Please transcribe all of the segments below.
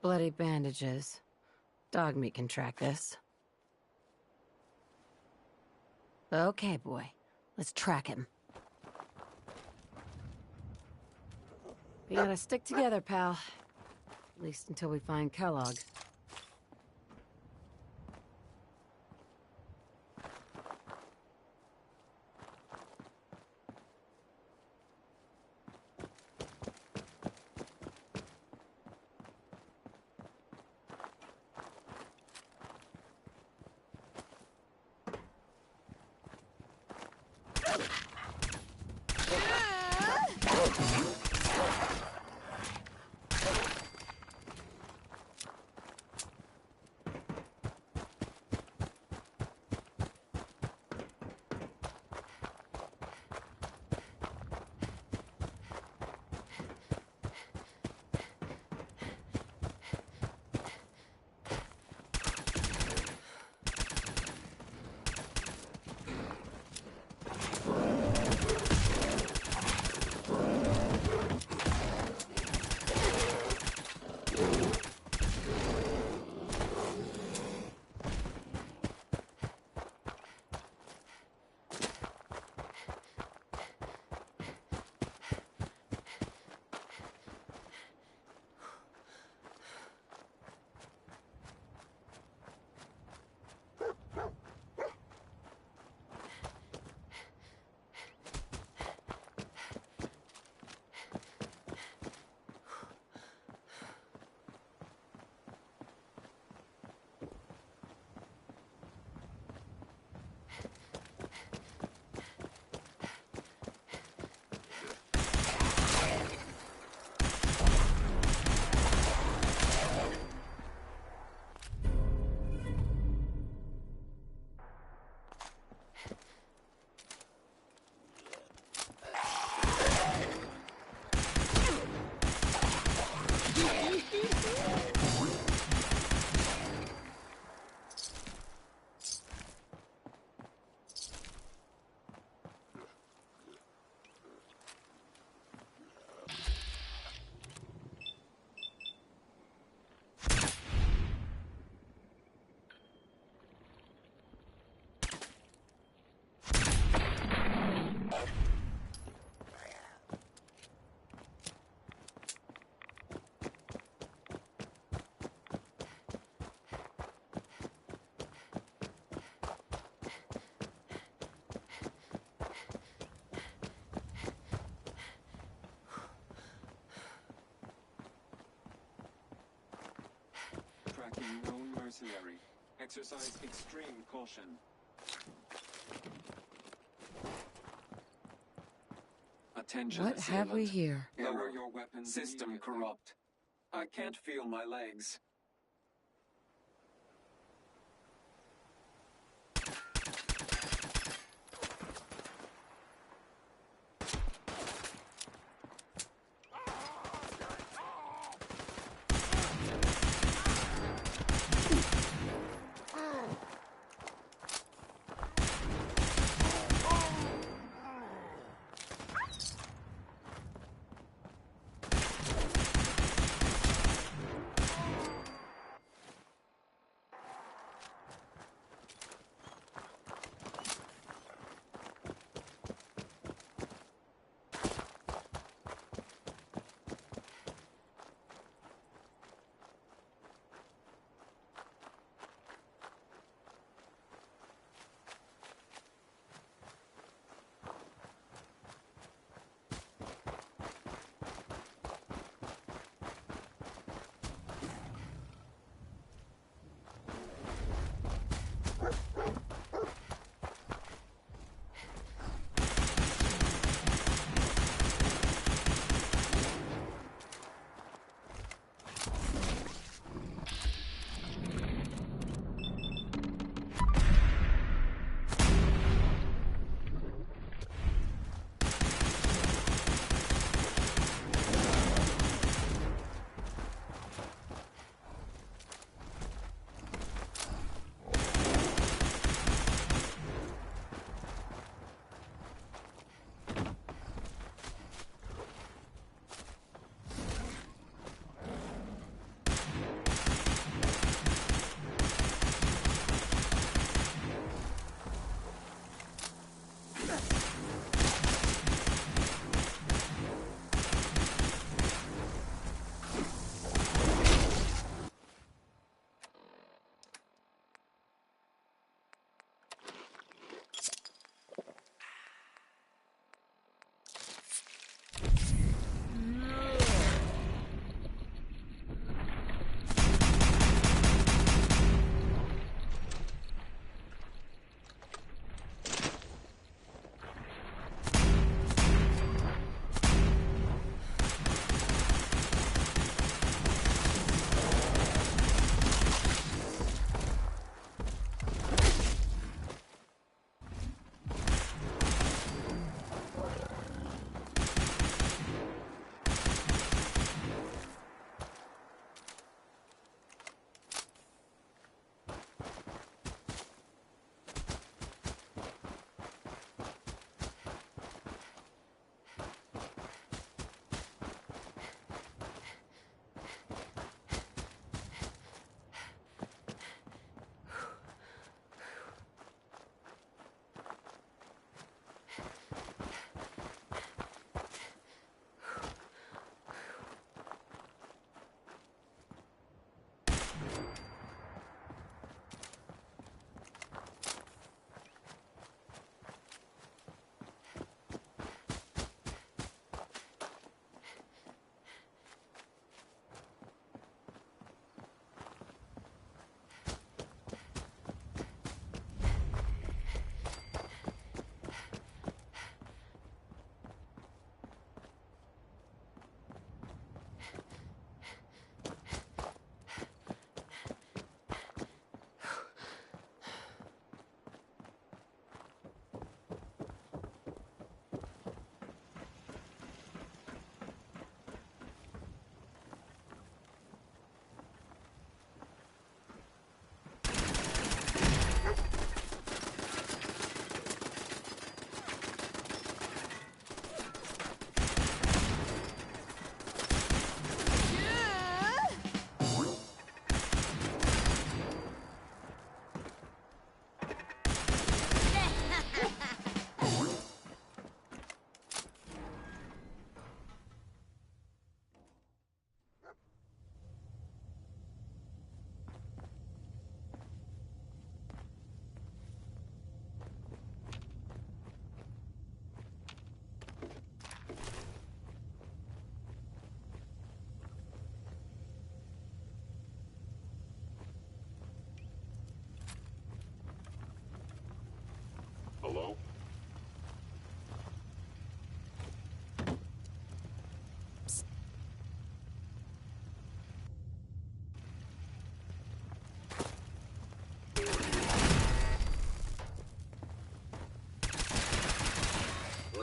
Bloody bandages. Dog meat can track this. Okay, boy. Let's track him. We gotta stick together, pal. At least until we find Kellogg. necessary. Exercise extreme caution. Attention, What have we assailant. here? Lower your weapon. System corrupt. I can't feel my legs.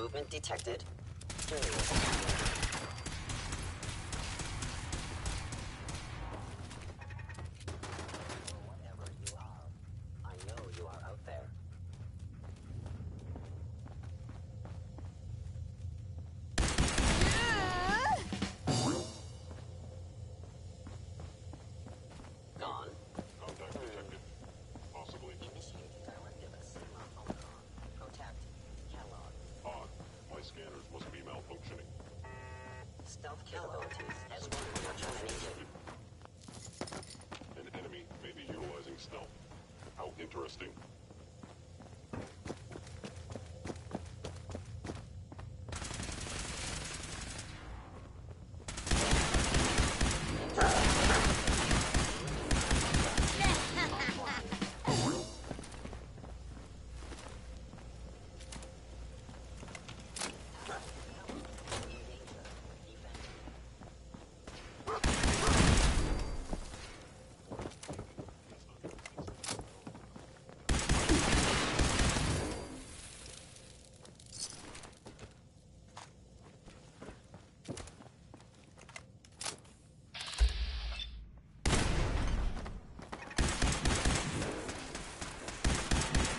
movement detected. Whatever you are, I know you are out there. Gone. Contact detected. Possibly. Initiate directive Sigma Omicron. Protect Kellogg. Odd. My scanners must be malfunctioning. Stealth capabilities as one are terminated. An enemy may be utilizing stealth. How interesting.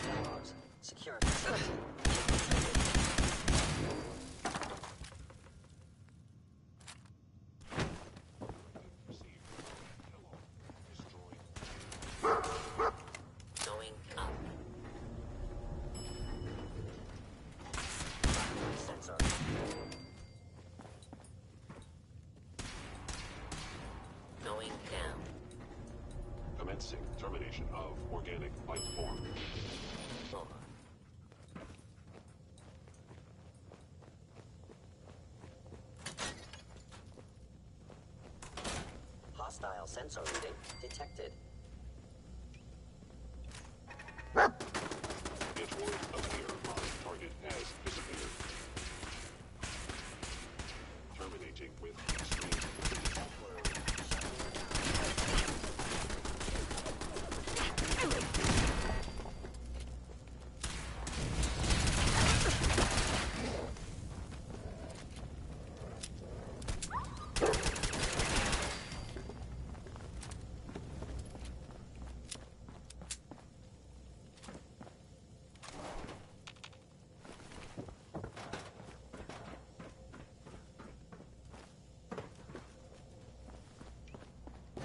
Kellogg's secure facility. Received. Kellogg. Destroyed. Going up. Sensor. Going down. Commencing termination of organic life form. More. Hostile sensor reading detected. It would appear my target has disappeared. Terminating with extreme.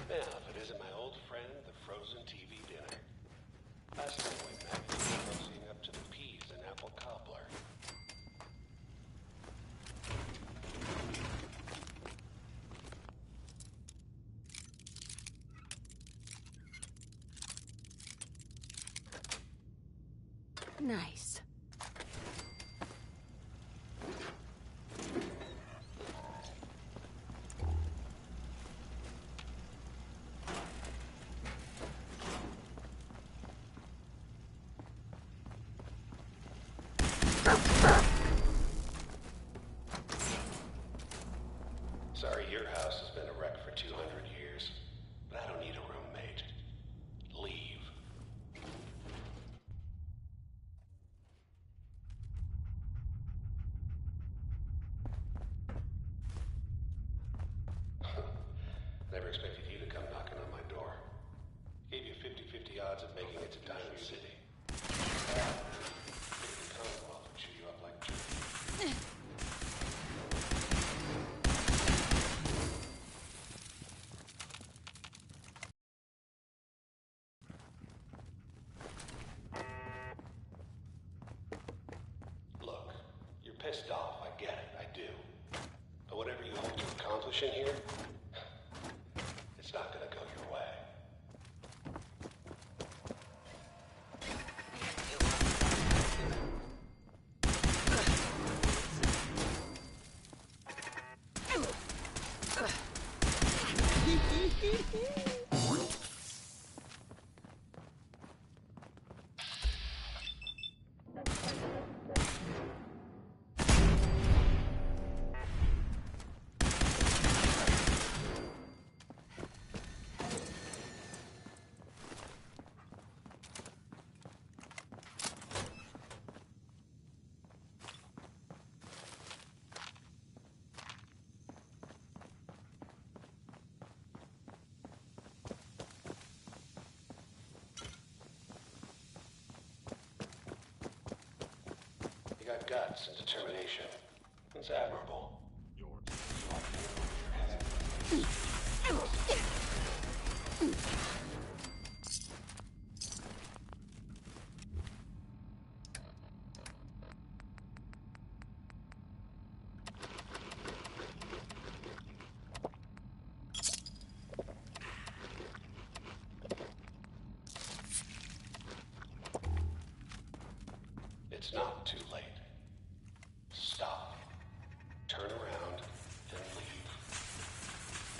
Now, if it isn't my old friend, the frozen TV dinner. Last time we met, we were cozying up to the peas and apple cobbler. Nice. Sorry, your house has been a wreck for 200 years, but I don't need a roommate. Leave. Never expected you to come knocking on my door. Gave you 50-50 odds of making it to Diamond City. The Commonwealth would chew you up like jerky. Look, you're pissed off, I get it, I do. But whatever you hope to accomplish in here, it's not gonna go your way. guts and determination. It's admirable. It's not too late. Stop. Turn around and leave.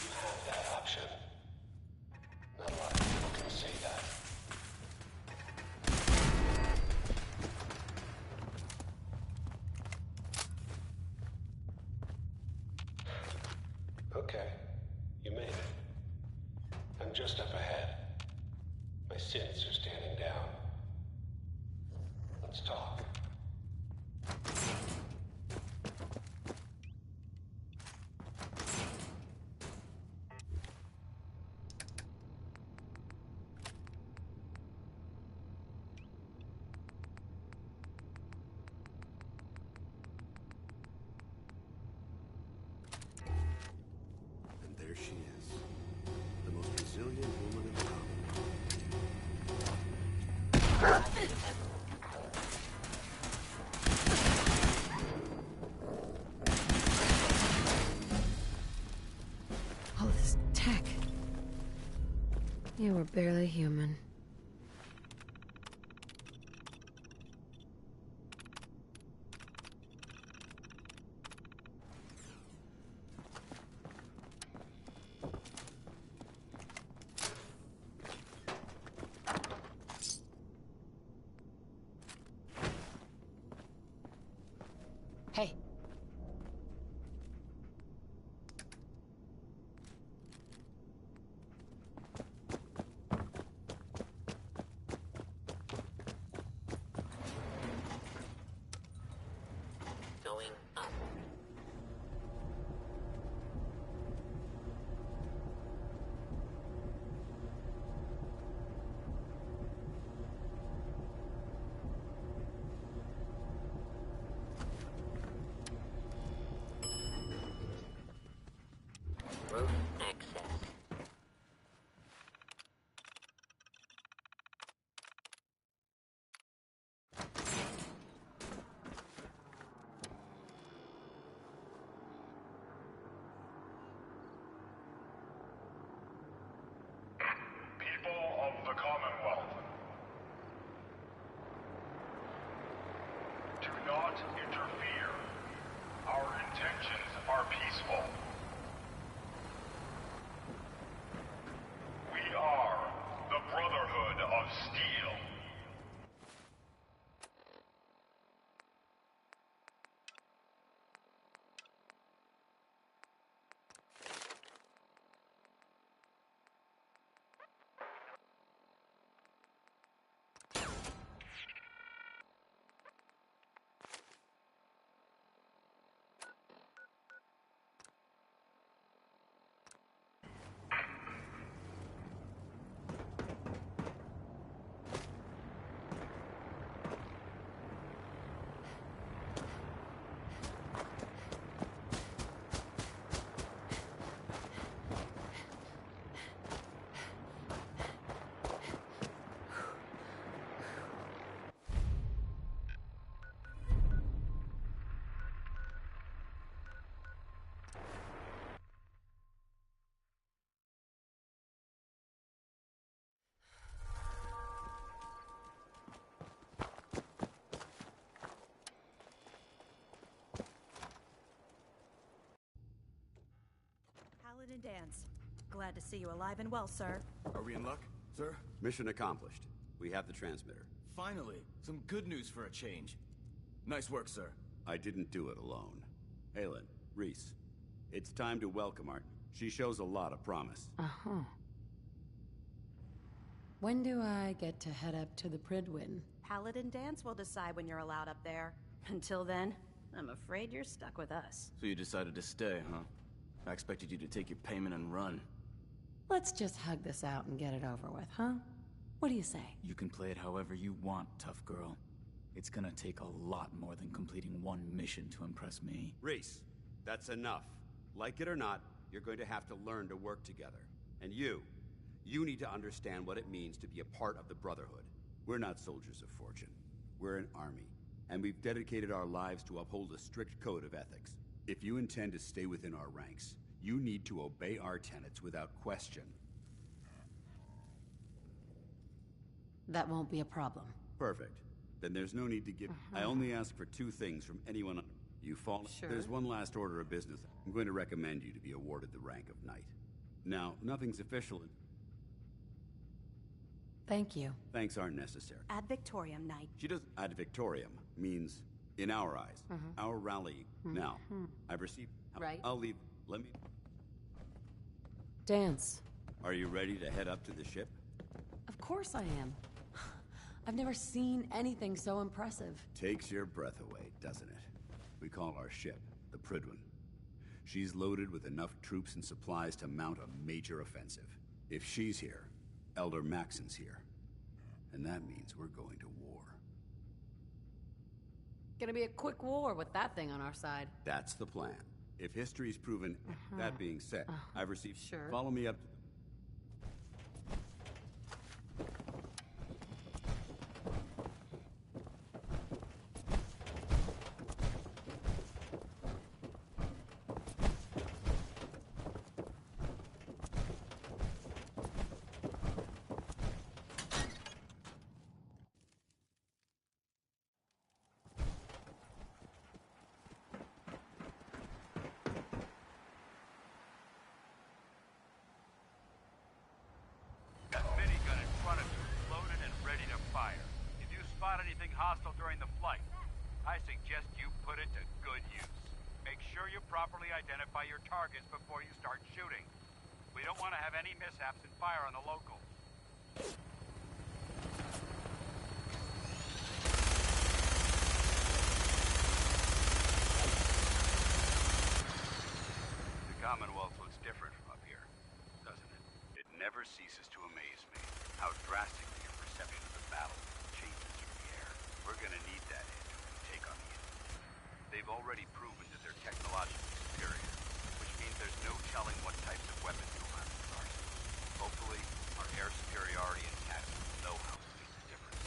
You have that option. Not a lot of people can say that. Okay. You made it. I'm just up ahead. My sins are standing down. Let's talk. And there she is, the most resilient woman in the All this tech. You were barely human. Hey. Going up. Roof access. People of the Commonwealth, do not interfere. Our intentions are peaceful. We are the Brotherhood of Steel. Paladin Danse. Glad to see you alive and well, sir. Are we in luck, sir? Mission accomplished. We have the transmitter. Finally, some good news for a change. Nice work, sir. I didn't do it alone. Aelin, Reese, it's time to welcome her. She shows a lot of promise. Uh-huh. When do I get to head up to the Prydwen? Paladin Danse will decide when you're allowed up there. Until then, I'm afraid you're stuck with us. So you decided to stay, huh? I expected you to take your payment and run. Let's just hug this out and get it over with, huh? What do you say? You can play it however you want, tough girl. It's gonna take a lot more than completing one mission to impress me. Reese, that's enough. Like it or not, you're going to have to learn to work together. And you need to understand what it means to be a part of the Brotherhood. We're not soldiers of fortune. We're an army, and we've dedicated our lives to uphold a strict code of ethics. If you intend to stay within our ranks, you need to obey our tenets without question. That won't be a problem. Perfect. Then there's no need to give... I only ask for two things from anyone. You fall... Sure. There's one last order of business. I'm going to recommend you to be awarded the rank of Knight. Now, nothing's official. Thank you. Thanks aren't necessary. Ad Victoriam, Knight. She does... Ad Victoriam means, in our eyes, our rally. Now, I've received... Right. I'll leave... Let me... Dance. Are you ready to head up to the ship? Of course I am. I've never seen anything so impressive. Takes your breath away, doesn't it? We call our ship the Prydwen. She's loaded with enough troops and supplies to mount a major offensive. If she's here, Elder Maxon's here. And that means we're going to war. Gonna be a quick war with that thing on our side. That's the plan. If history's proven... That being said, I've received... Sure. Follow me up... That minigun in front of you is loaded and ready to fire. If you spot anything hostile during the flight, I suggest you put it to good use. Make sure you properly identify your targets before you start shooting. We don't want to have any mishaps and fire on the locals. The Commonwealth looks different from up here, doesn't it? It never ceases to amaze me how drastically your perception of the battle changes through the air. We're gonna need that edge when we take on the enemy. They've already proven that they're technologically superior, which means there's no telling what types of weapons you'll have in your arsenal. Hopefully, our air superiority and tactics will know how to make the difference.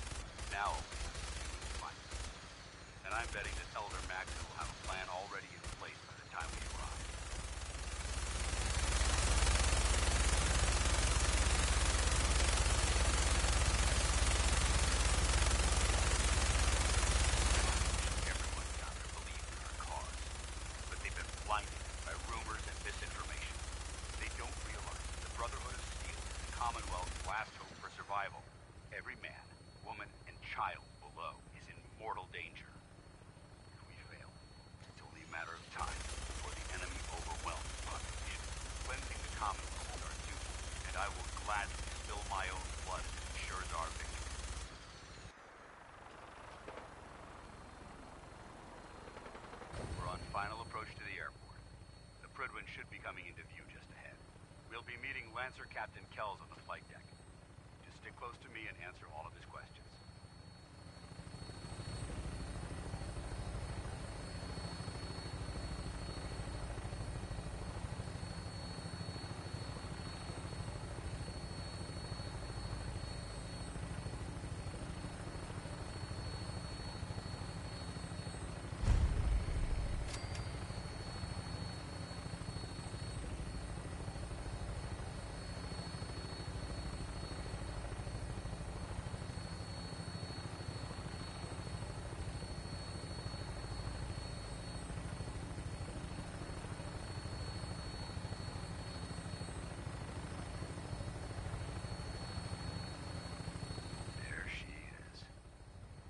Now, all we have to do is find them. And I'm betting that Elder Maxon will have a plan already in place by the time we arrive. Everyone down there believes in our cause, but they've been blinded by rumors and misinformation. They don't realize that the Brotherhood of Steel is the Commonwealth's last hope for survival. Every man, woman, and child below is in mortal danger. If we fail, it's only a matter of time before the enemy overwhelms the population. Cleansing the Commonwealth is our duty, and I will gladly spill my own blood if it ensures our victory. We're on final approach to the airport. The Prydwen should be coming into view just ahead. We'll be meeting Lancer Captain Kells on the flight deck. Just stick close to me and answer all of his questions. There she is.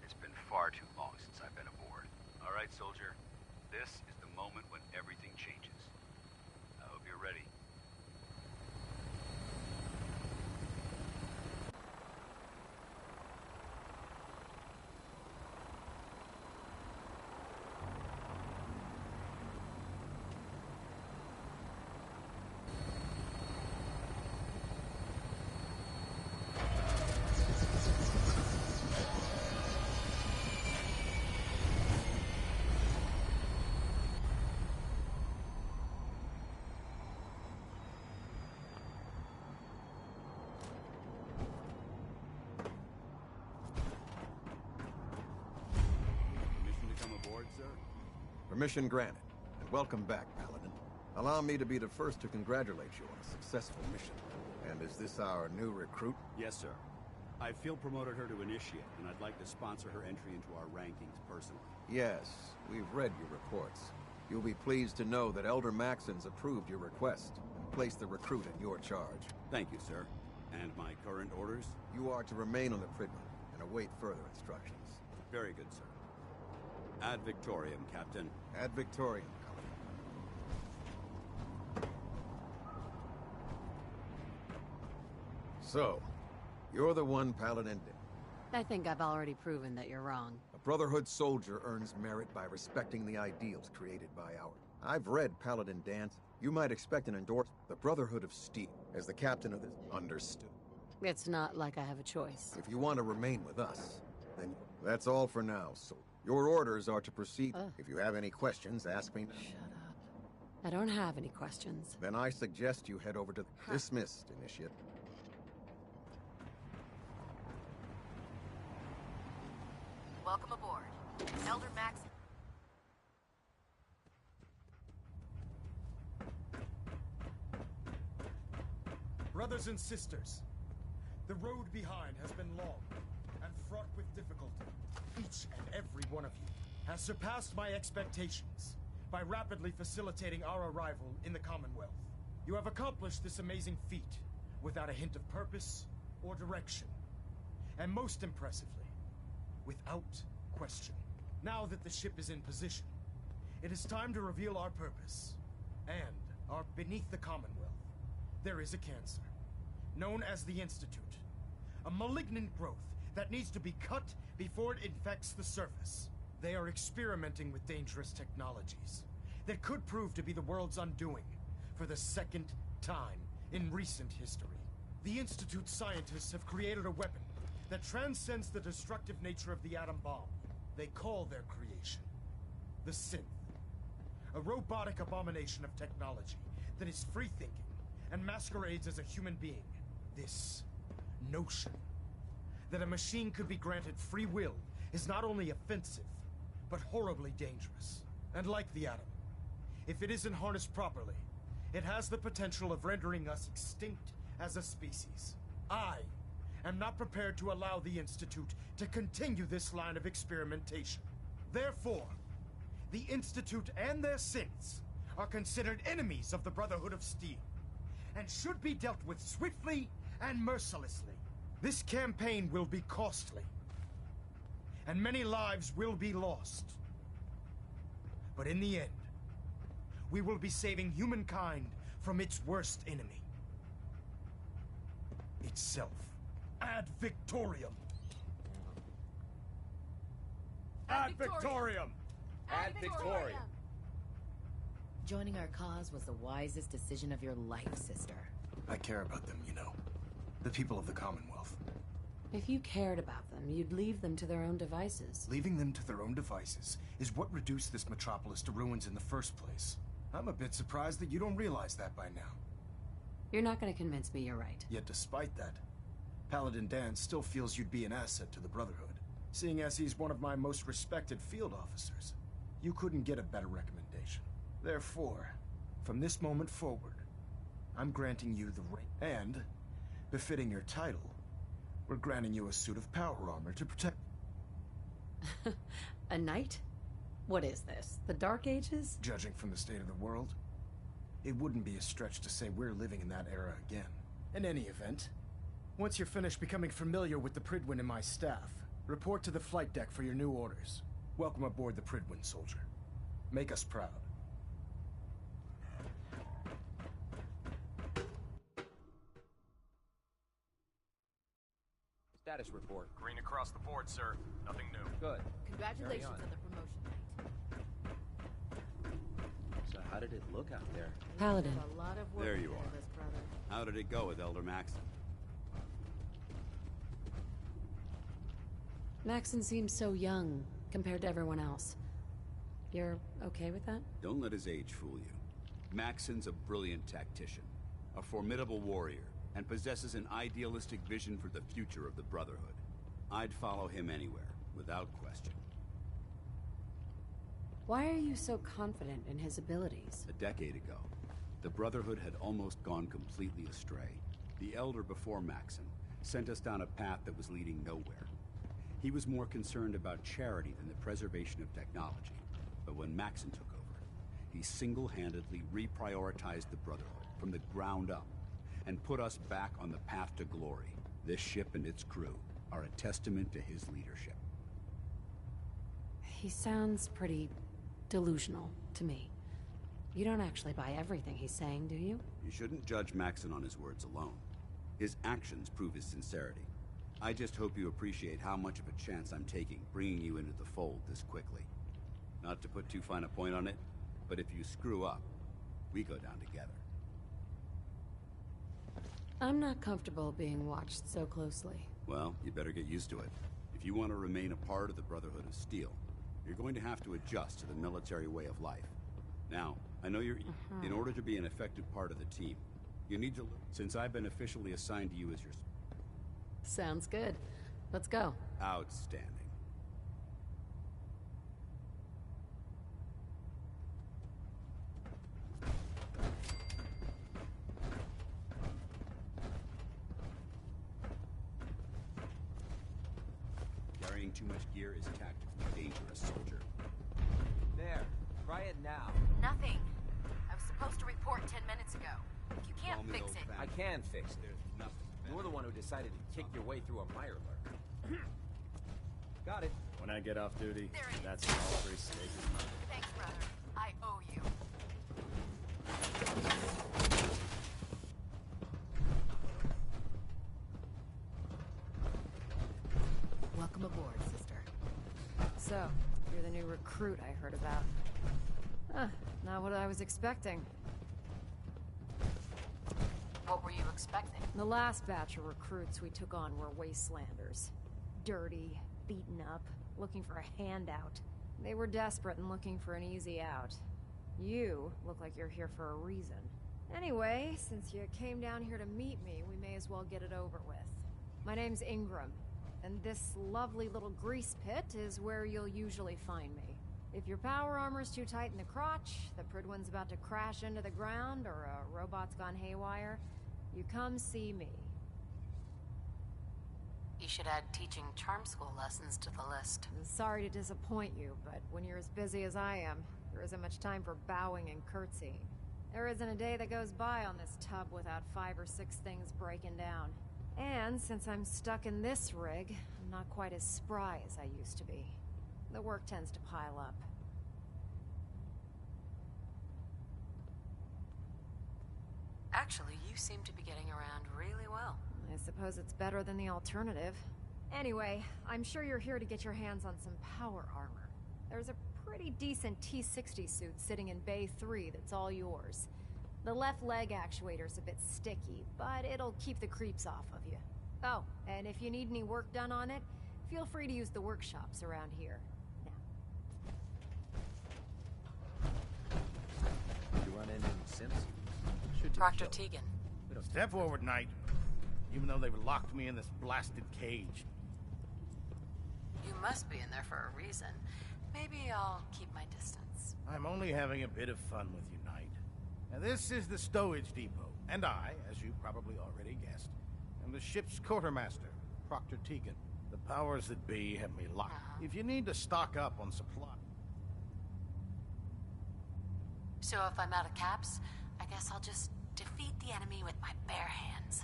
It's been far too long since I've been aboard. All right, soldier. This is the moment when everything changes. I hope you're ready. Permission granted, and welcome back, Paladin. Allow me to be the first to congratulate you on a successful mission. And is this our new recruit? Yes, sir. I feel promoted her to initiate, and I'd like to sponsor her entry into our rankings personally. Yes, we've read your reports. You'll be pleased to know that Elder Maxons approved your request and placed the recruit in your charge. Thank you, sir. And my current orders? You are to remain on the Pridman and await further instructions. Very good, sir. Ad Victoriam, Captain. Ad Victoriam, Paladin. So, you're the one Paladin did. I think I've already proven that you're wrong. A Brotherhood soldier earns merit by respecting the ideals created by our... I've read Paladin Danse. You might expect an endorsement. The Brotherhood of Steel, as the captain of this... Understood. It's not like I have a choice. If you want to remain with us, then that's all for now, so... Your orders are to proceed. If you have any questions, ask me. Shut up. I don't have any questions. Then I suggest you head over to... Dismissed, Initiate. Welcome aboard. Elder Max... Brothers and sisters, the road behind has been long and fraught with difficulty. Each and every one of you has surpassed my expectations by rapidly facilitating our arrival in the Commonwealth. You have accomplished this amazing feat without a hint of purpose or direction. And most impressively, without question. Now that the ship is in position, it is time to reveal our purpose. And beneath the Commonwealth, there is a cancer, known as the Institute. A malignant growth that needs to be cut before it infects the surface. They are experimenting with dangerous technologies that could prove to be the world's undoing for the second time in recent history. The Institute scientists have created a weapon that transcends the destructive nature of the atom bomb. They call their creation the Synth, a robotic abomination of technology that is free-thinking and masquerades as a human being. This notion that a machine could be granted free will is not only offensive, but horribly dangerous. And like the atom, if it isn't harnessed properly, it has the potential of rendering us extinct as a species. I am not prepared to allow the Institute to continue this line of experimentation. Therefore, the Institute and their synths are considered enemies of the Brotherhood of Steel, and should be dealt with swiftly and mercilessly. This campaign will be costly, and many lives will be lost. But in the end, we will be saving humankind from its worst enemy. Itself. Ad Victoriam! Ad Victoriam! Ad Victoriam! Joining our cause was the wisest decision of your life, sister. I care about them, you know. The people of the Commonwealth. If you cared about them, you'd leave them to their own devices. Leaving them to their own devices is what reduced this metropolis to ruins in the first place. I'm a bit surprised that you don't realize that by now. You're not going to convince me you're right. Yet despite that, Paladin Danse still feels you'd be an asset to the Brotherhood, seeing as he's one of my most respected field officers. You couldn't get a better recommendation. Therefore, from this moment forward, I'm granting you the rank. And, befitting your title, we're granting you a suit of power armor to protect... A knight? What is this? The Dark Ages? Judging from the state of the world, it wouldn't be a stretch to say we're living in that era again. In any event, once you're finished becoming familiar with the Pridwen and my staff, report to the flight deck for your new orders. Welcome aboard the Pridwen, soldier. Make us proud. Status report. Green across the board, sir. Nothing new. Good. Congratulations on the promotion, Knight. So how did it look out there? Paladin. A lot of work There you ahead of are. us, brother. How did it go with Elder Maxon? Maxon seems so young compared to everyone else. You're okay with that? Don't let his age fool you. Maxon's a brilliant tactician, a formidable warrior, and possesses an idealistic vision for the future of the Brotherhood. I'd follow him anywhere, without question. Why are you so confident in his abilities? A decade ago, the Brotherhood had almost gone completely astray. The Elder before Maxon sent us down a path that was leading nowhere. He was more concerned about charity than the preservation of technology. But when Maxon took over, he single-handedly reprioritized the Brotherhood from the ground up and put us back on the path to glory. This ship and its crew are a testament to his leadership. He sounds pretty delusional to me. You don't actually buy everything he's saying, do you? You shouldn't judge Maxon on his words alone. His actions prove his sincerity. I just hope you appreciate how much of a chance I'm taking bringing you into the fold this quickly. Not to put too fine a point on it, but if you screw up, we go down together. I'm not comfortable being watched so closely. Well, you better get used to it. If you want to remain a part of the Brotherhood of Steel, you're going to have to adjust to the military way of life. Now, I know you're... In order to be an effective part of the team, you need to... Since I've been officially assigned to you as your... Sounds good. Let's go. Outstanding. Carrying too much gear is tactically dangerous, soldier. There. Try it now. Nothing. I was supposed to report 10 minutes ago. You can't fix it. I can fix it. There's nothing. You're the one who decided to kick your way through a Mirelurk. Got it. When I get off duty, that's when all three stages. Thanks, brother. I owe you. Welcome aboard, sister. So, you're the new recruit I heard about. Huh, not what I was expecting. What were you expecting? The last batch of recruits we took on were wastelanders. Dirty, beaten up, looking for a handout. They were desperate and looking for an easy out. You look like you're here for a reason. Anyway, since you came down here to meet me, we may as well get it over with. My name's Ingram, and this lovely little grease pit is where you'll usually find me. If your power armor's too tight in the crotch, the Prydwen's about to crash into the ground, or a robot's gone haywire, you come see me. You should add teaching charm school lessons to the list. I'm sorry to disappoint you, but when you're as busy as I am, there isn't much time for bowing and curtsying. There isn't a day that goes by on this tub without 5 or 6 things breaking down. And since I'm stuck in this rig, I'm not quite as spry as I used to be. The work tends to pile up. Actually, you seem to be getting around really well. I suppose it's better than the alternative. Anyway, I'm sure you're here to get your hands on some power armor. There's a pretty decent T-60 suit sitting in Bay 3 that's all yours. The left leg actuator's a bit sticky, but it'll keep the creeps off of you. Oh, and if you need any work done on it, feel free to use the workshops around here. You run into any Sims? Proctor Tegan. Step forward, Knight. Even though they've locked me in this blasted cage. You must be in there for a reason. Maybe I'll keep my distance. I'm only having a bit of fun with you, Knight. Now, this is the stowage depot, and I, as you probably already guessed, am the ship's quartermaster, Proctor Tegan. The powers that be have me locked. If you need to stock up on supply... So if I'm out of caps, I guess I'll just defeat the enemy with my bare hands.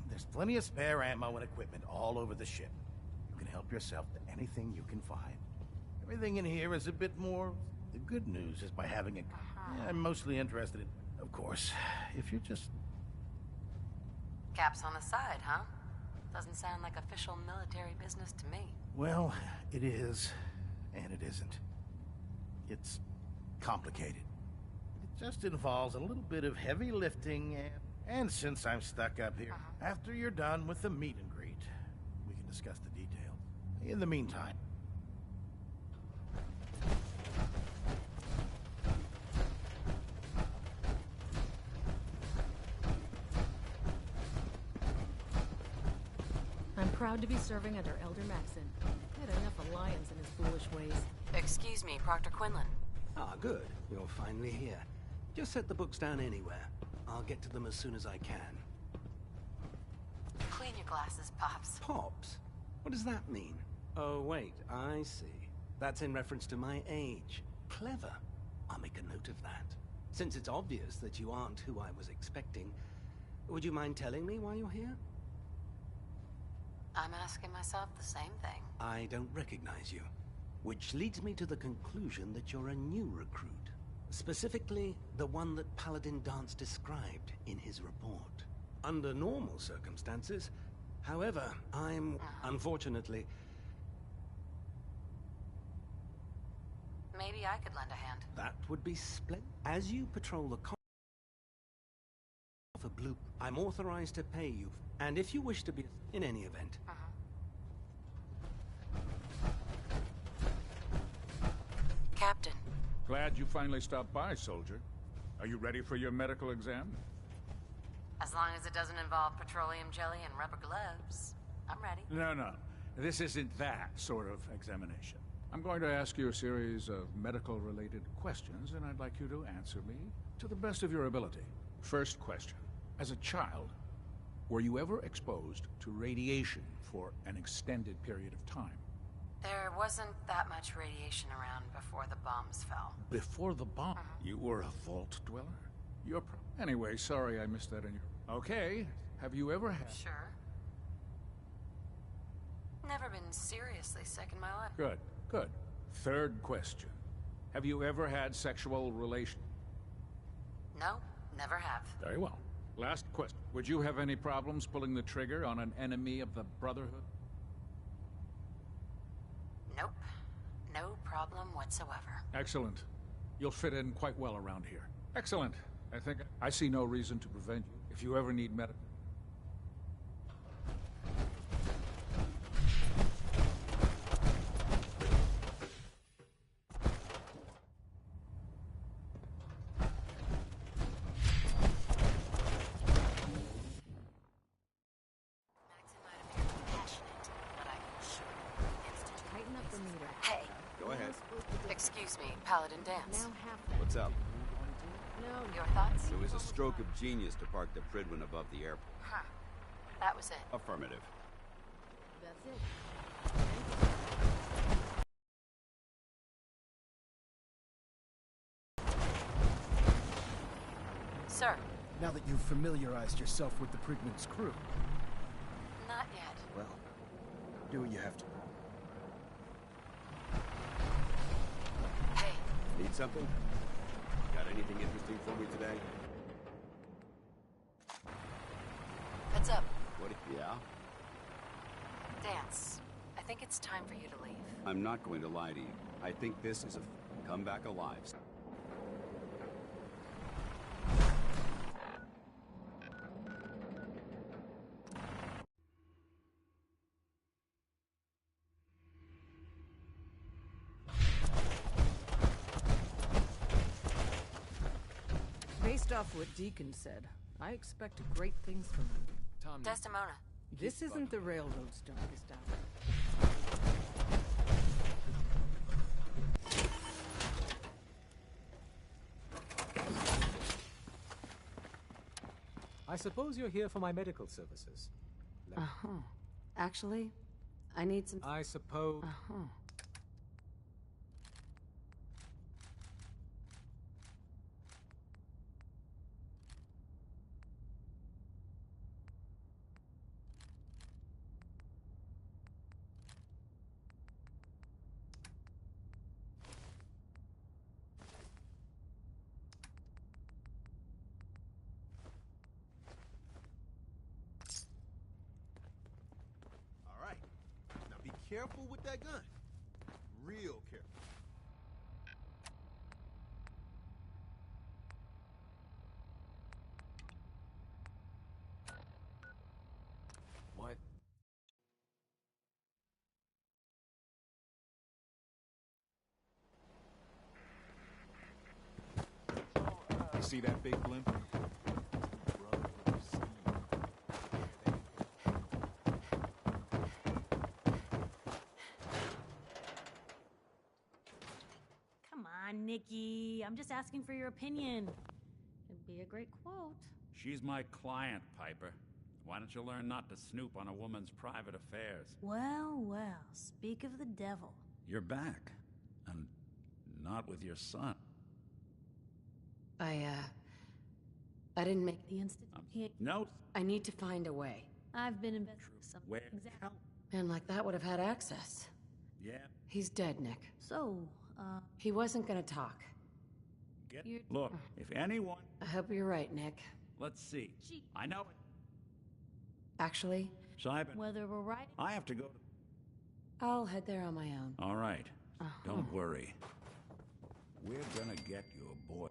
There's plenty of spare ammo and equipment all over the ship. You can help yourself to anything you can find. Everything in here is a bit more... The good news is by having a... I'm mostly interested in... Of course, if you're just... Caps on the side, huh? Doesn't sound like official military business to me. Well, it is, and it isn't. It's complicated. It just involves a little bit of heavy lifting, and since I'm stuck up here, after you're done with the meet and greet, we can discuss the details. In the meantime... I'm proud to be serving under Elder Maxon. Had enough alliance in his foolish ways. Excuse me, Proctor Quinlan. Ah, good. You're finally here. Just set the books down anywhere. I'll get to them as soon as I can. Clean your glasses, Pops. Pops? What does that mean? Oh, wait, I see. That's in reference to my age. Clever. I'll make a note of that. Since it's obvious that you aren't who I was expecting, would you mind telling me why you're here? I'm asking myself the same thing. I don't recognize you. Which leads me to the conclusion that you're a new recruit. Specifically, the one that Paladin Danse described in his report. Under normal circumstances, however, I'm, unfortunately... Maybe I could lend a hand. That would be splendid. As you patrol the for Blue, I'm authorized to pay you, and if you wish to be in any event. Captain. Glad you finally stopped by, soldier. Are you ready for your medical exam? As long as it doesn't involve petroleum jelly and rubber gloves, I'm ready. No. This isn't that sort of examination. I'm going to ask you a series of medical-related questions, and I'd like you to answer me to the best of your ability. First question. As a child, were you ever exposed to radiation for an extended period of time? There wasn't that much radiation around before the bombs fell. Before the bomb? You were a vault dweller? You're Anyway, sorry I missed that in your... Okay, have you ever had... Sure. Never been seriously sick in my life. Good. Third question. Have you ever had sexual relation? No, never have. Very well. Last question. Would you have any problems pulling the trigger on an enemy of the Brotherhood? Nope. No problem whatsoever. Excellent. You'll fit in quite well around here. Excellent. I think I see no reason to prevent you if you ever need medical. Hey. Go ahead. Excuse me, Paladin Danse. What's up? Your thoughts? It was a stroke of genius to park the Prydwen above the airport. Huh. That was it. Affirmative. That's it. Sir. Now that you've familiarized yourself with the Prydwen's crew. Not yet. Well, do what you have to. Hey. Need something? Got anything interesting for me today? Heads up. What? Yeah? Danse. I think it's time for you to leave. I'm not going to lie to you. I think this is a come back alive. Based off what Deacon said, I expect great things from you. Tom, Desdemona. This isn't the Railroad's darkest hour. I suppose you're here for my medical services. Actually, I need some... I suppose... Careful with that gun. Real careful. What? You see that big blimp? Nikki. Mickey. I'm just asking for your opinion. It'd be a great quote. She's my client, Piper. Why don't you learn not to snoop on a woman's private affairs? Well, well, speak of the devil. You're back. And not with your son. I didn't make the institute. No. I need to find a way. I've been investigating some Where? Man like that would have had access. Yeah. He's dead, Nick. So, He wasn't gonna talk. Look, if anyone... I hope you're right, Nick. Let's see. I know it. Actually, Simon, whether we're right... I have to go to... I'll head there on my own. All right. Don't worry. We're gonna get your boy.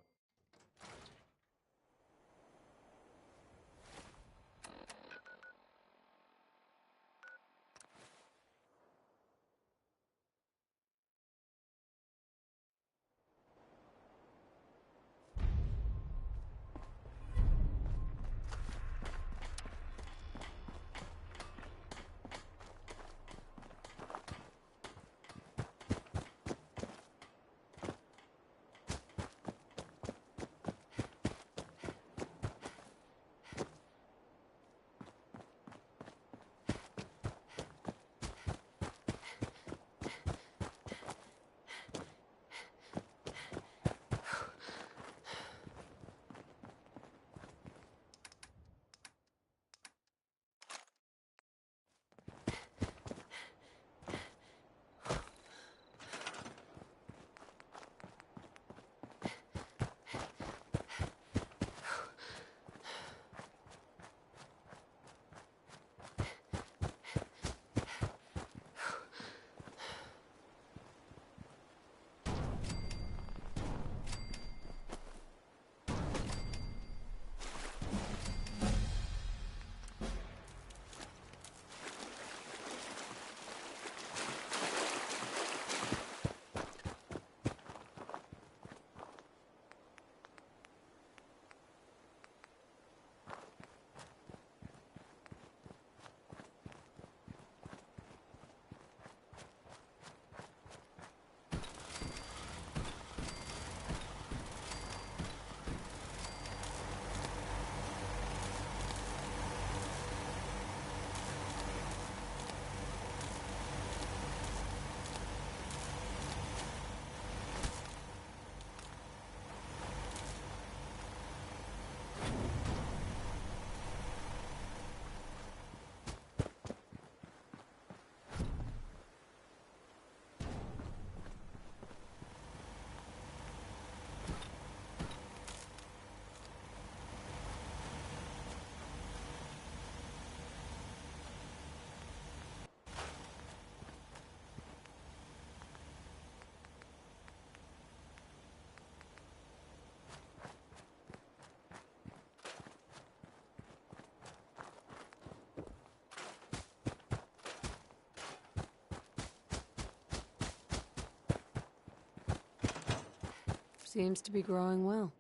Seems to be growing well.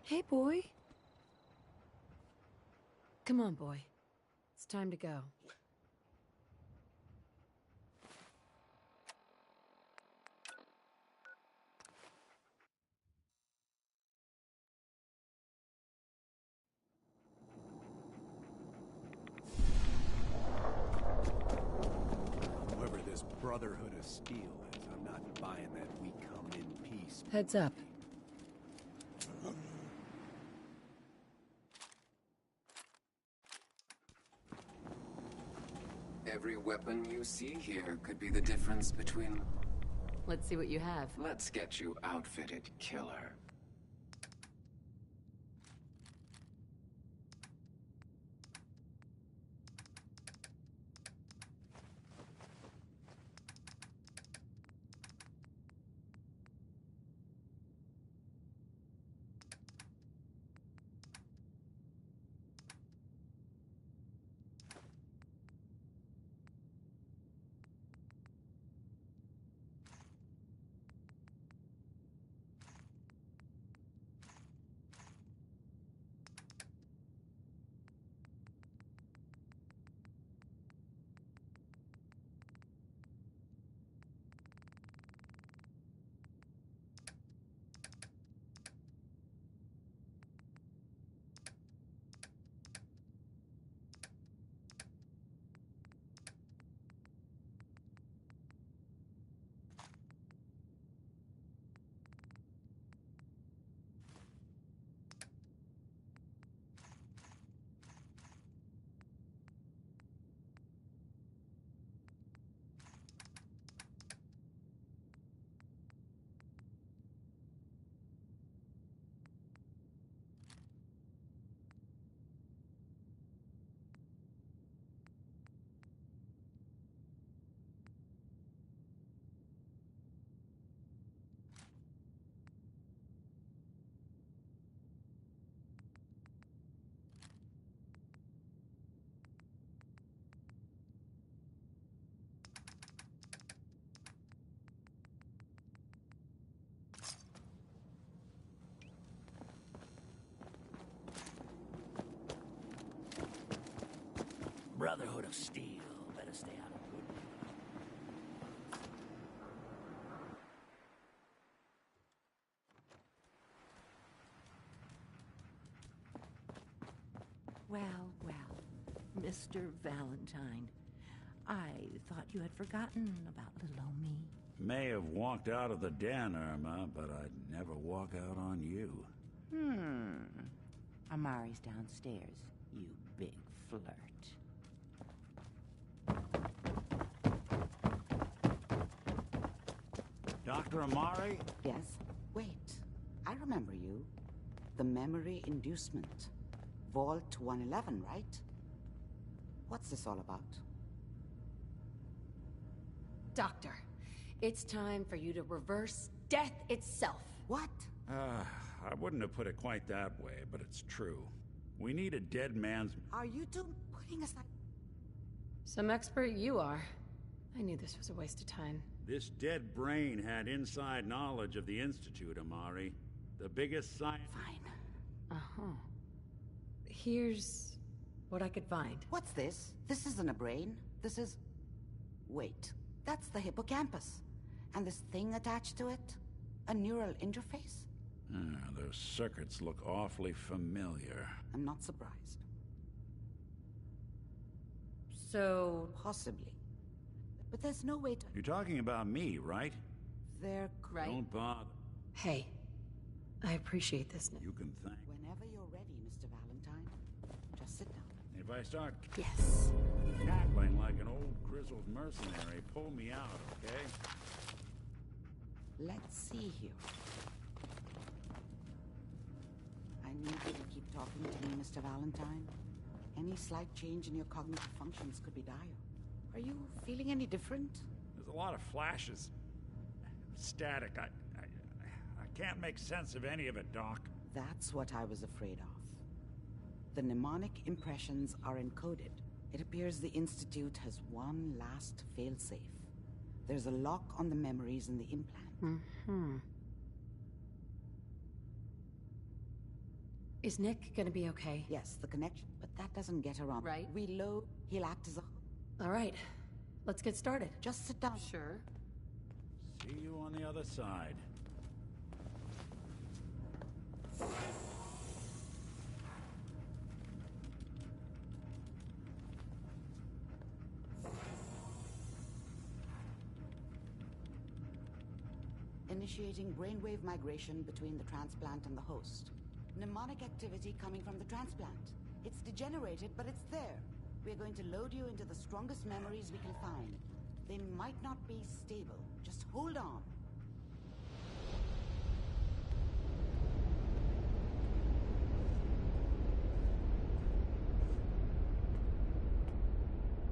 Hey, boy. Come on, boy. It's time to go. Brotherhood of Steel is. I'm not buying that we come in peace. Heads up. Every weapon you see here could be the difference between... Let's see what you have. Let's get you outfitted, killer. Brotherhood of Steel. Better stay out of good. Well, well, Mr. Valentine. I thought you had forgotten about little old me. May have walked out of the den, Irma, but I'd never walk out on you. Amari's downstairs, you big flirt. Dr. Amari? Yes? Wait. I remember you. The memory inducement. Vault 111, right? What's this all about? Doctor, it's time for you to reverse death itself. What? I wouldn't have put it quite that way, but it's true. We need a dead man's... Are you two putting aside... Some expert you are. I knew this was a waste of time. This dead brain had inside knowledge of the Institute, Amari. The biggest science... Fine. Uh-huh. Here's what I could find. What's this? This isn't a brain. This is... Wait. That's the hippocampus. And this thing attached to it? A neural interface? Those circuits look awfully familiar. I'm not surprised. So... Possibly. But there's no way to... You're talking about me, right? They're... Right. Don't bother. Hey, I appreciate this. You can thank... Whenever you're ready, Mr. Valentine, just sit down. If I start... Yes. Cackling like an old grizzled mercenary, pull me out, okay? Let's see here. I need you to keep talking to me, Mr. Valentine. Any slight change in your cognitive functions could be dire. Are you feeling any different? There's a lot of flashes. Static. I can't make sense of any of it, Doc. That's what I was afraid of. The mnemonic impressions are encoded. It appears the Institute has one last failsafe. There's a lock on the memories in the implant. Is Nick gonna be okay? Yes, the connection, but that doesn't get around. Right. Reload, he'll act as a... All right, let's get started. Just sit down. Sure. See you on the other side. Initiating brainwave migration between the transplant and the host. Mnemonic activity coming from the transplant. It's degenerated, but it's there. We're going to load you into the strongest memories we can find. They might not be stable. Just hold on.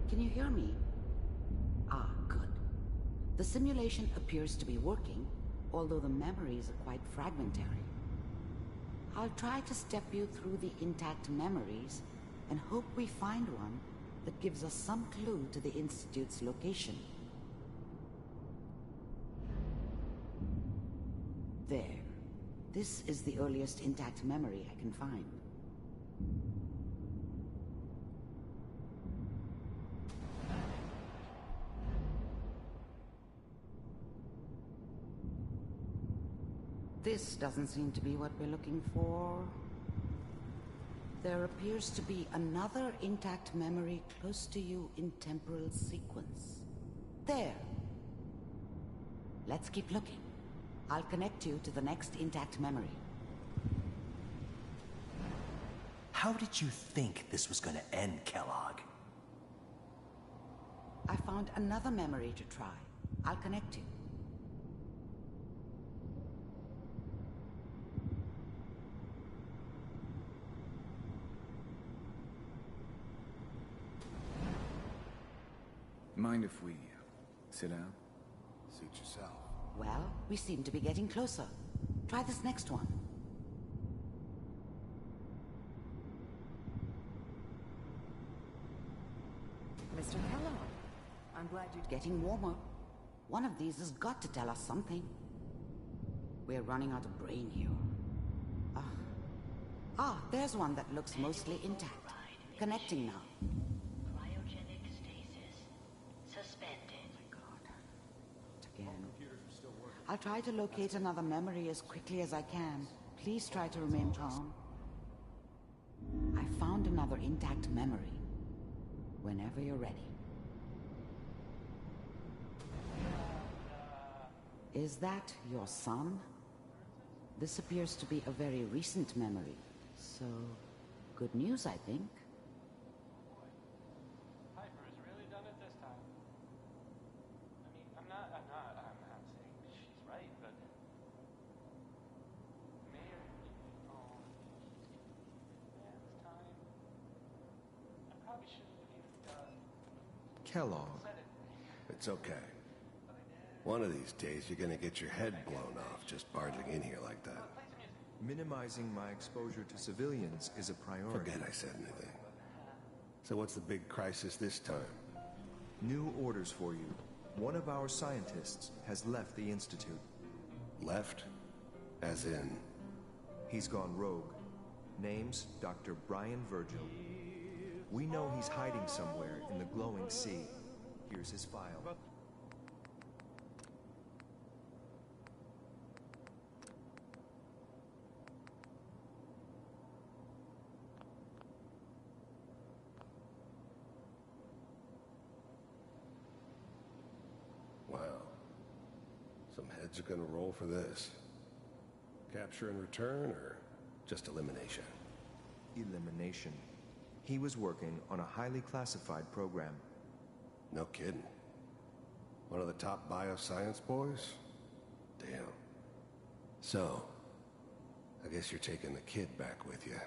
Can you hear me? Ah, good. The simulation appears to be working, although the memories are quite fragmentary. I'll try to step you through the intact memories and hope we find one that gives us some clue to the Institute's location. There. This is the earliest intact memory I can find. This doesn't seem to be what we're looking for. There appears to be another intact memory close to you in temporal sequence. There. Let's keep looking. I'll connect you to the next intact memory. How did you think this was going to end, Kellogg? I found another memory to try. I'll connect you. Mind if we sit down? Suit yourself. Well, we seem to be getting closer. Try this next one. Mr. Kellogg, I'm glad you're getting warmer. One of these has got to tell us something. We're running out of brain here. There's one that looks mostly intact. Connecting now. Cryogenic stasis. Suspended. Oh my God. Again. I'll try to locate another memory as quickly as I can. Please try to remain calm. I found another intact memory. Whenever you're ready. Is that your son? This appears to be a very recent memory. So, good news, I think. Piper has really done it this time. I mean, I'm not saying she's right, but Mayor, this time, I probably shouldn't have even done. Kellogg. It's okay. One of these days, you're gonna get your head blown off just barging in here like that. Minimizing my exposure to civilians is a priority. Forget I said anything. So what's the big crisis this time? New orders for you. One of our scientists has left the Institute. Left? As in? He's gone rogue. Name's Dr. Brian Virgil. We know he's hiding somewhere in the glowing sea. Here's his file. Wow. Some heads are gonna roll for this. Capture and return, or just elimination? Elimination. He was working on a highly classified program. No kidding. One of the top bioscience boys? Damn. So, I guess you're taking the kid back with you.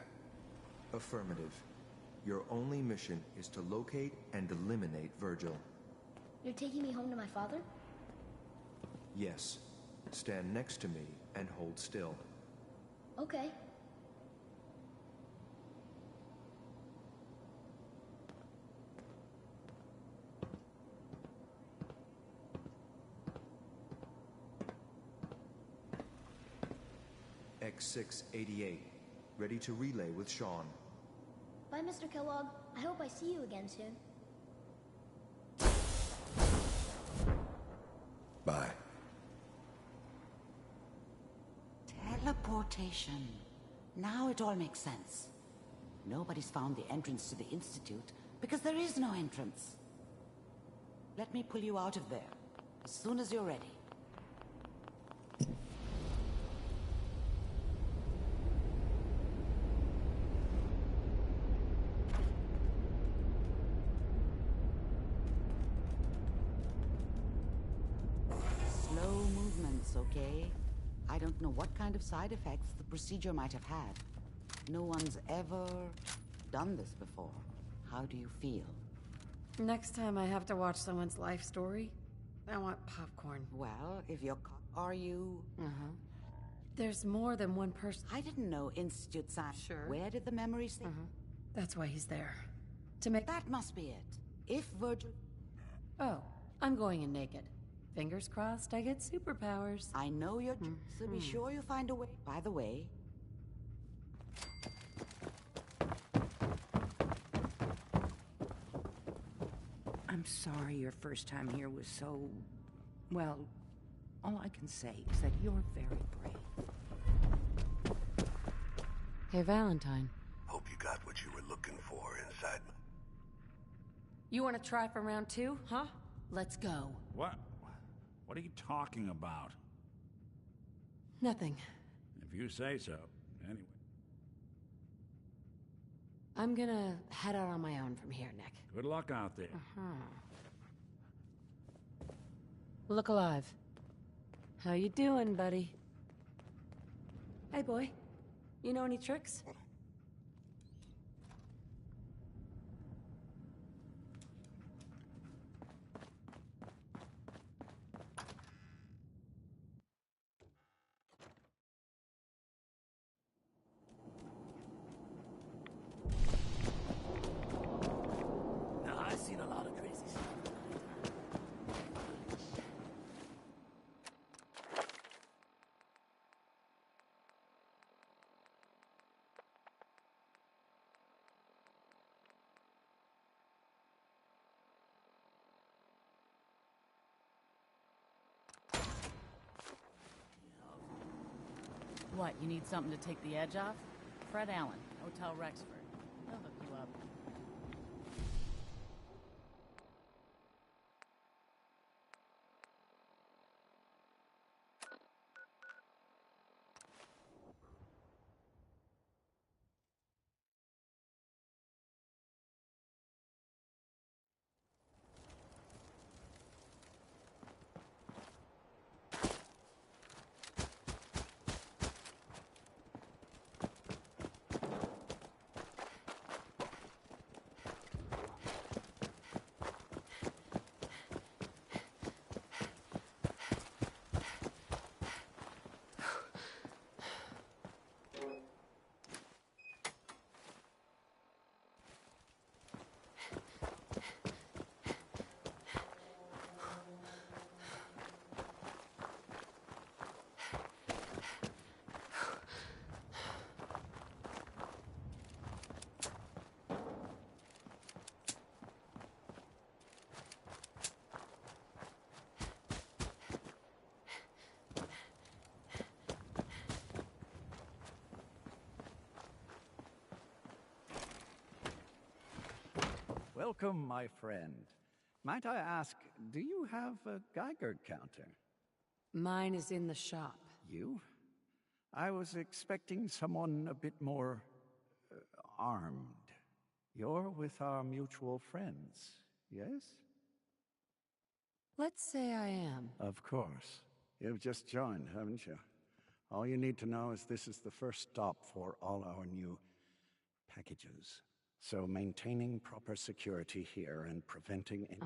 Affirmative. Your only mission is to locate and eliminate Virgil. You're taking me home to my father? Yes. Stand next to me and hold still. Okay. X688. Ready to relay with Sean. Bye, Mr. Kellogg. I hope I see you again soon. Bye. Teleportation. Now it all makes sense. Nobody's found the entrance to the Institute because there is no entrance. Let me pull you out of there as soon as you're ready. okay? I don't know what kind of side effects the procedure might have had. No one's ever done this before. How do you feel? Next time I have to watch someone's life story, I want popcorn. Well, if you're... Are you... Uh-huh. There's more than one person. I didn't know Institute Science. Sure. Where did the memories... That's why he's there. To make... That must be it. If Virgil... Oh, I'm going in naked. Fingers crossed I get superpowers. I know you're... So be sure you find a way. By the way... I'm sorry your first time here was so... Well, all I can say is that you're very brave. Hey, Valentine. Hope you got what you were looking for inside. You want to try for round 2, huh? Let's go. What? What are you talking about? Nothing. If you say so. Anyway. I'm gonna head out on my own from here, Nick. Good luck out there. Look alive. How you doing, buddy? Hey, boy. You know any tricks? I've seen a lot of crazy stuff. What, you need something to take the edge off? Fred Allen, Hotel Rexford. They'll hook you up. Welcome, my friend. Might I ask, do you have a Geiger counter? Mine is in the shop. You? I was expecting someone a bit more armed. You're with our mutual friends, yes? Let's say I am. Of course. You've just joined, haven't you? All you need to know is this is the first stop for all our new packages. So maintaining proper security here and preventing any...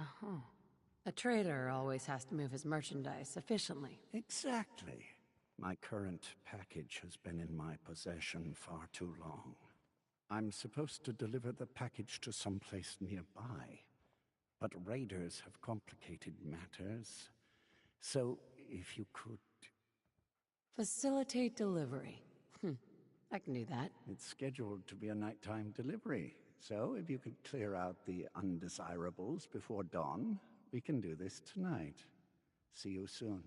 A trader always has to move his merchandise efficiently. Exactly. My current package has been in my possession far too long. I'm supposed to deliver the package to someplace nearby, but raiders have complicated matters. So, if you could... Facilitate delivery. I can do that. It's scheduled to be a nighttime delivery. So, if you could clear out the undesirables before dawn, we can do this tonight. See you soon.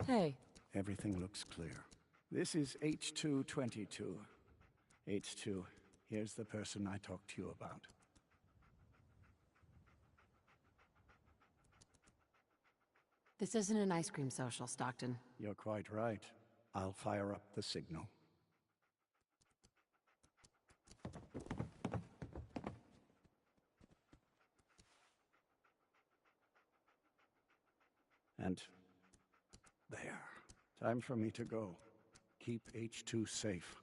Hey. Everything looks clear. This is H222. H2, here's the person I talked to you about. This isn't an ice cream social, Stockton. You're quite right. I'll fire up the signal. And there. Time for me to go. Keep H2 safe.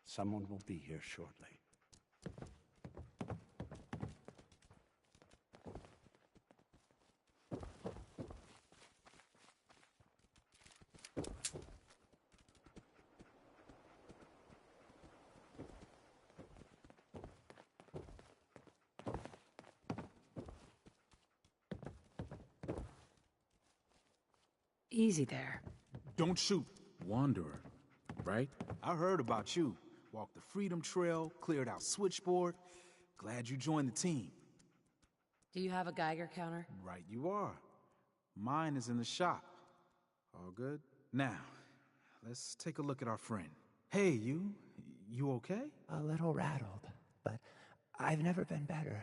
Someone will be here shortly. Easy there. Don't shoot. Wanderer, right? I heard about you. Walked the Freedom Trail, cleared out Switchboard. Glad you joined the team. Do you have a Geiger counter? Right you are. Mine is in the shop. All good? Now, let's take a look at our friend. Hey, you okay? A little rattled, but I've never been better.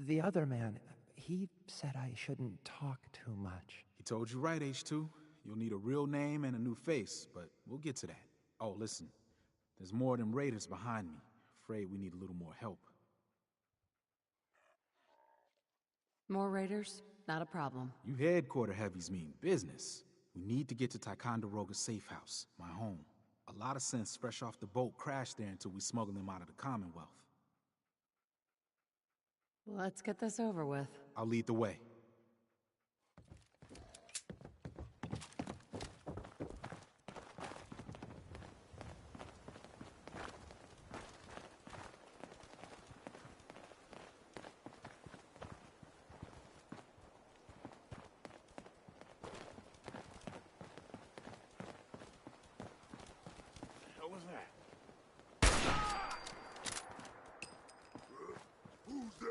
The other man, he said I shouldn't talk too much. He told you right, H2. You'll need a real name and a new face, but we'll get to that. Oh, listen. There's more than raiders behind me. Afraid we need a little more help. More raiders? Not a problem. You headquarter heavies mean business. We need to get to Ticonderoga's safe house, my home. A lot of sense fresh off the boat crashed there until we smuggle them out of the Commonwealth. Let's get this over with. I'll lead the way. What was that? Who's there?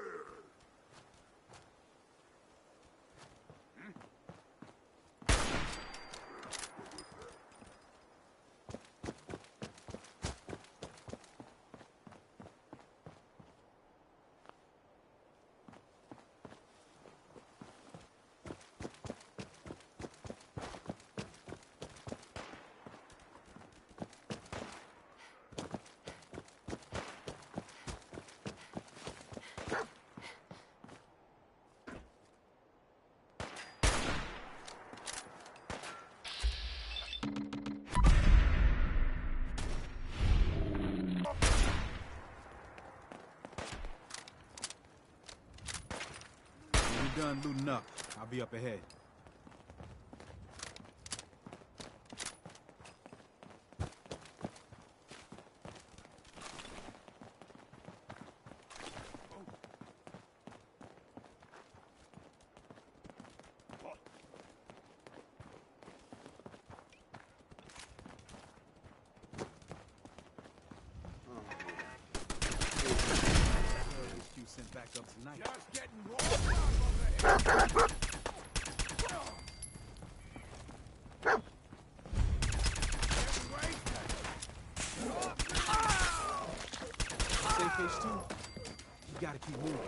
When you're done looting up, I'll be up ahead. HQ sent back up tonight. Just getting rolled up over here. Safe H2. You gotta keep moving.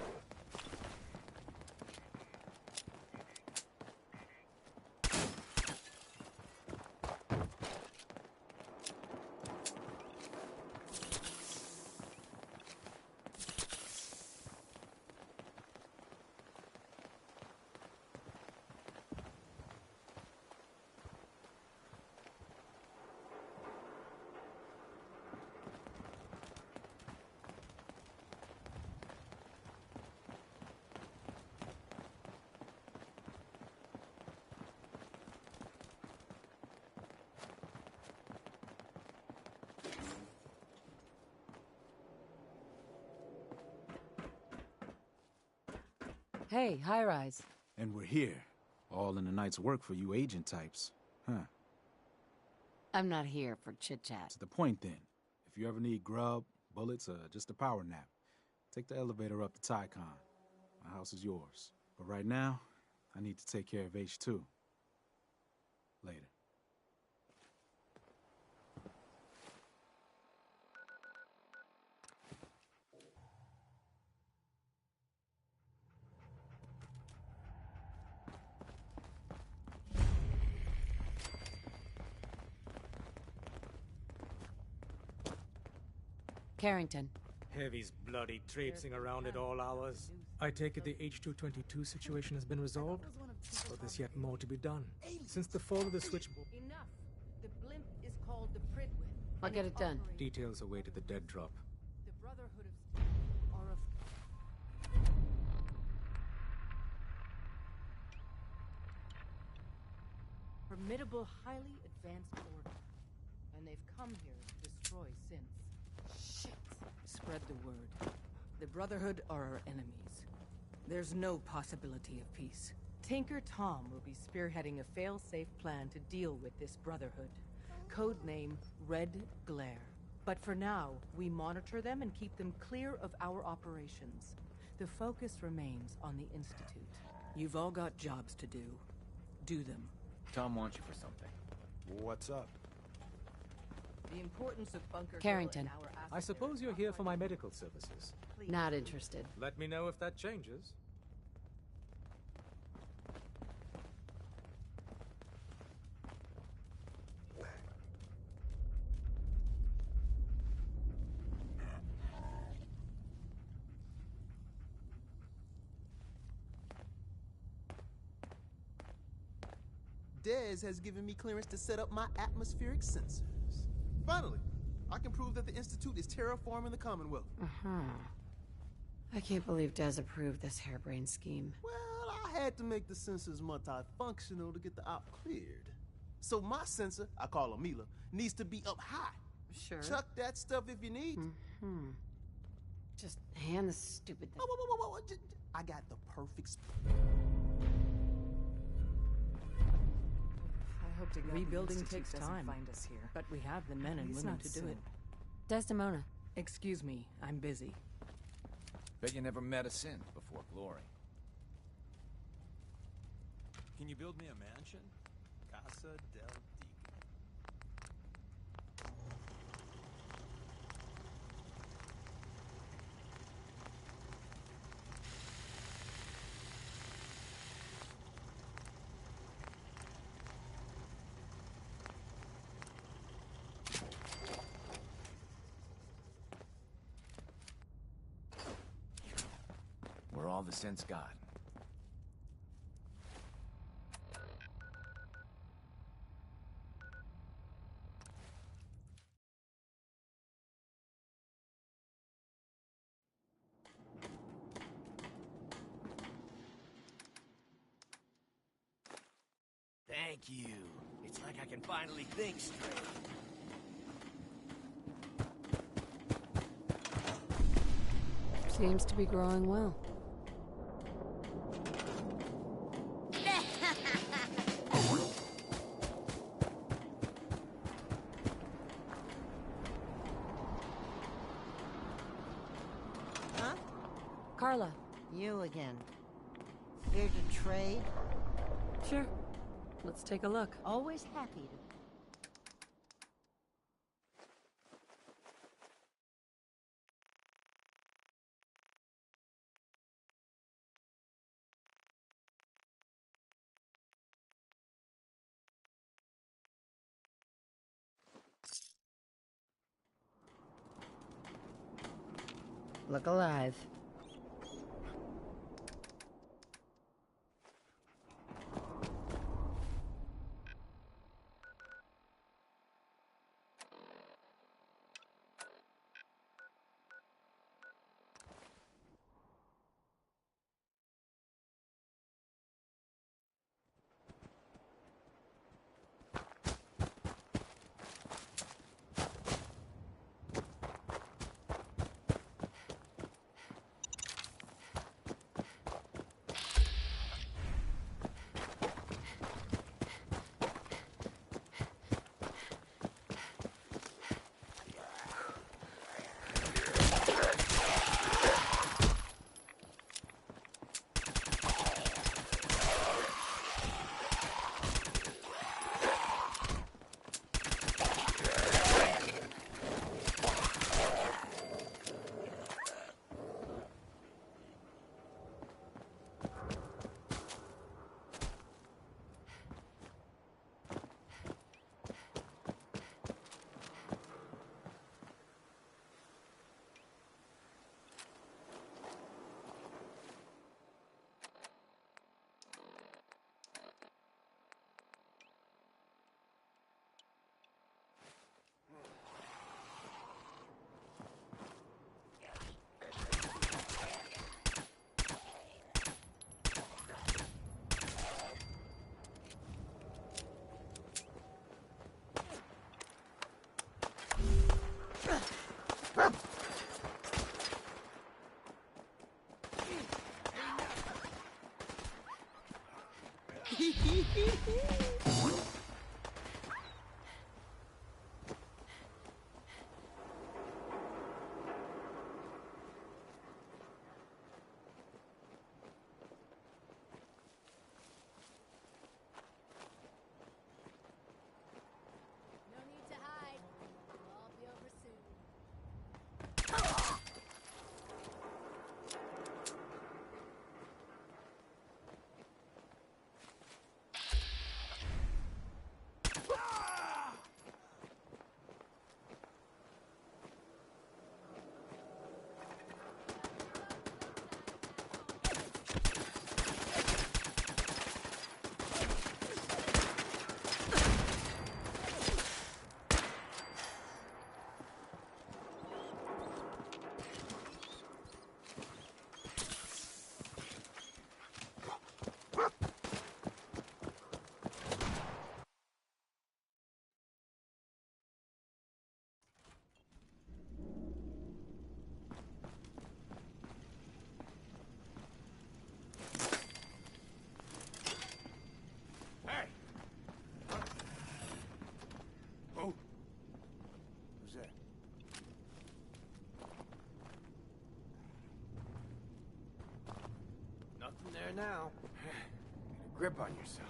Hey, high rise. And we're here. All in the night's work for you agent types. Huh. I'm not here for chit-chat. That's the point then. If you ever need grub, bullets, or just a power nap, take the elevator up to Tycon. My house is yours. But right now, I need to take care of H2. Later. Carrington. Heavy's bloody traipsing around at all hours. I take it the H-222 situation has been resolved? Or there's yet more to be done? Since the fall of the switchboard... Enough. The blimp is called the Pridwin. I'll get it done. Details await at the dead drop. The Brotherhood of... are a... formidable, highly advanced order. And they've come here to destroy synths. Shit. Spread the word. The Brotherhood are our enemies. There's no possibility of peace. Tinker Tom will be spearheading a fail-safe plan to deal with this Brotherhood. Codename Red Glare. But for now, we monitor them and keep them clear of our operations. The focus remains on the Institute. You've all got jobs to do. Do them. Tom wants you for something. What's up? The importance of Bunker Carrington. Hill and our I suppose you're here for my medical services. Not interested. Let me know if that changes. Dez has given me clearance to set up my atmospheric sensors. Finally, I can prove that the Institute is terraforming the Commonwealth. I can't believe Des approved this harebrained scheme. Well, I had to make the sensors multifunctional to get the op cleared. So my sensor, I call him Mila, needs to be up high. Sure. Chuck that stuff if you need. Just hand the stupid thing. Whoa. I got the perfect I hope to God rebuilding takes time. Find us here. But we have the men and women to do it. Desdemona. Excuse me, I'm busy. Bet you never met a synth before Glory. Can you build me a mansion? Casa del Deacon. We're all the synths got. Thank you. It's like I can finally think straight. Seems to be growing well. Huh? Carla. You again. Here to trade? Sure. Let's take a look. Always happy to. Look alive. there now. Get a grip on yourself.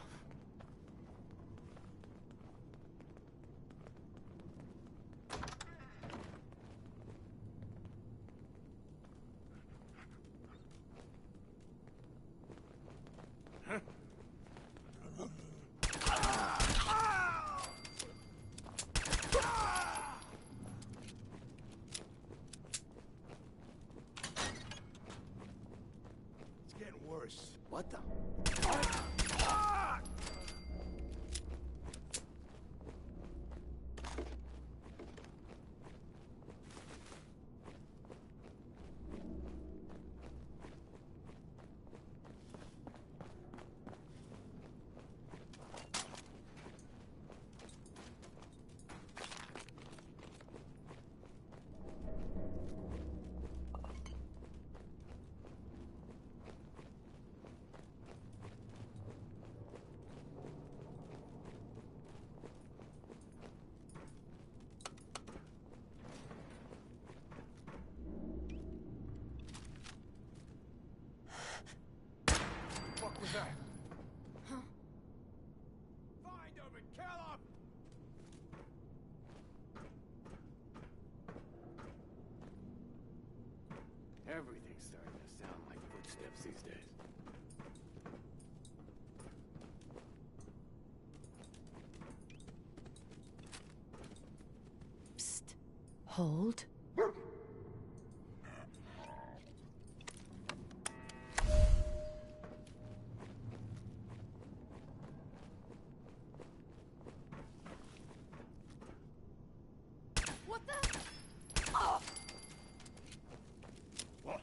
It's getting worse. What the? What was that? Find him and kill him! Everything's starting to sound like footsteps these days. Psst. Hold. What the? Oh! What?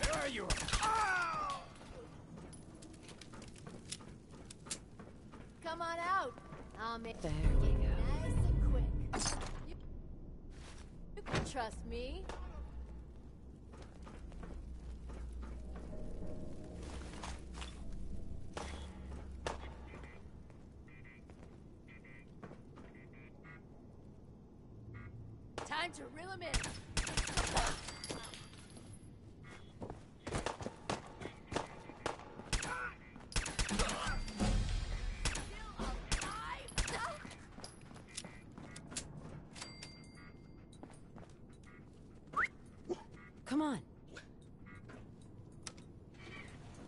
There you are! Come on out. I'll make There we it go. nice and quick. You can trust me. Time to reel him in. Come on.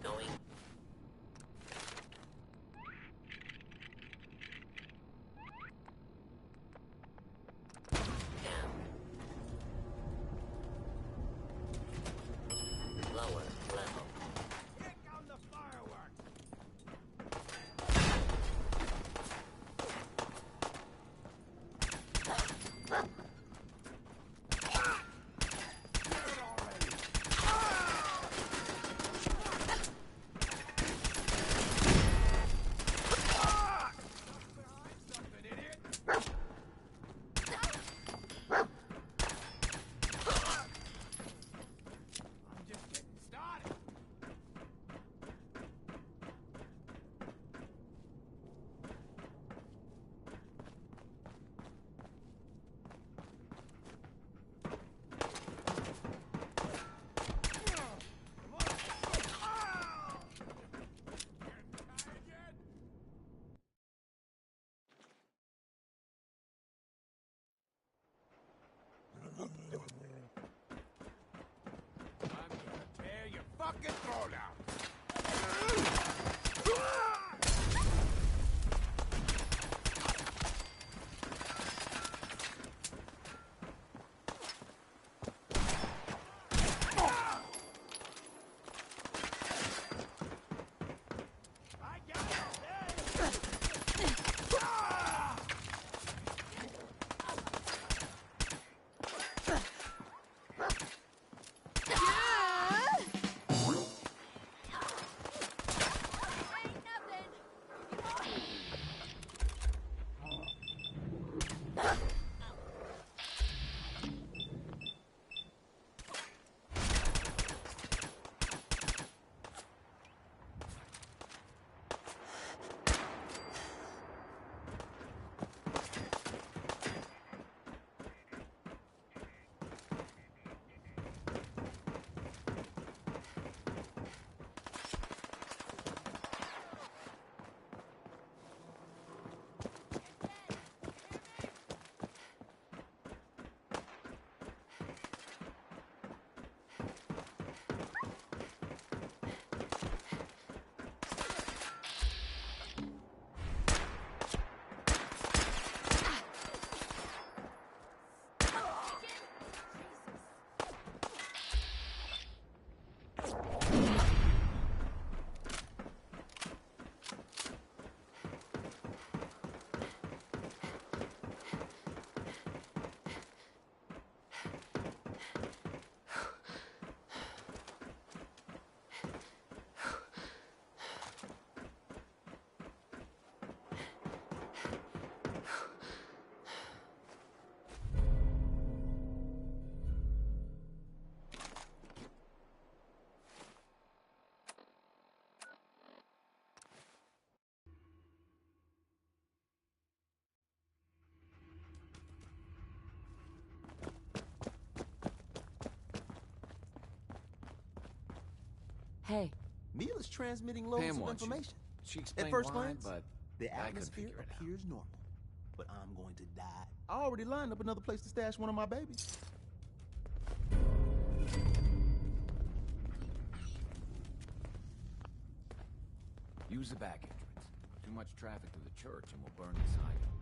Going. Hey. Mila's transmitting loads Pam of wants you. information. She At explained first why, glance, but the I couldn't atmosphere figure it out. appears normal. But I'm going to die. I already lined up another place to stash one of my babies. Use the back entrance. Too much traffic to the church and we'll burn this highway.